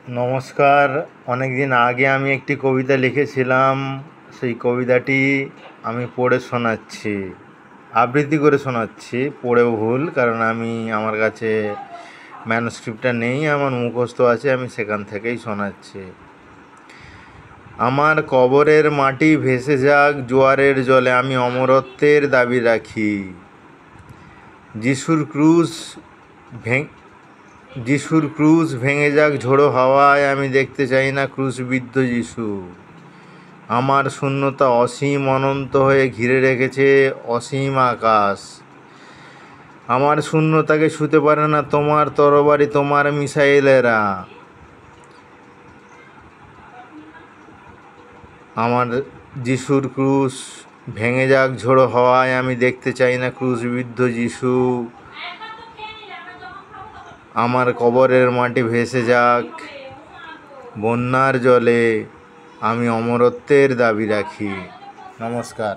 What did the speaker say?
নমস্কার। অনেক দিন আগে আমি একটি কবিতা লিখেছিলাম। সেই কবিতাটি আমি পড়ে শোনাচ্ছি, আবৃত্তি করে শোনাচ্ছি। পড়েও ভুল, কারণ আমার কাছে ম্যানুস্ক্রিপ্টটা নেই, আমার মুখস্থ আছে, আমি সেখান থেকেই শোনাচ্ছি। আমার কবরের মাটি ভেসে যাক জোয়ারের জলে, আমি অমরত্বের দাবি রাখি। যিশুর ক্রুশ ভেঙে যাক ঝোড়ো হাওয়ায়, আমি দেখতে চাই না ক্রুশবিদ্ধ যিশু। আমার শূন্যতা অসীম অনন্ত হয়ে ঘিরে রেখেছে অসীম আকাশ। আমার শূন্যতাকে ছুঁতে পারে না তোমার তরবারি, তোমার মিসাইলেরা। আমার যিশুর ক্রুশ ভেঙে যাক ঝোড়ো হাওয়ায়, আমি দেখতে চাই না ক্রুশবিদ্ধ যিশু। আমার কবরের মাটি ভেসে যাক বন্যার জলে, আমি অমরত্বের দাবি রাখি। নমস্কার।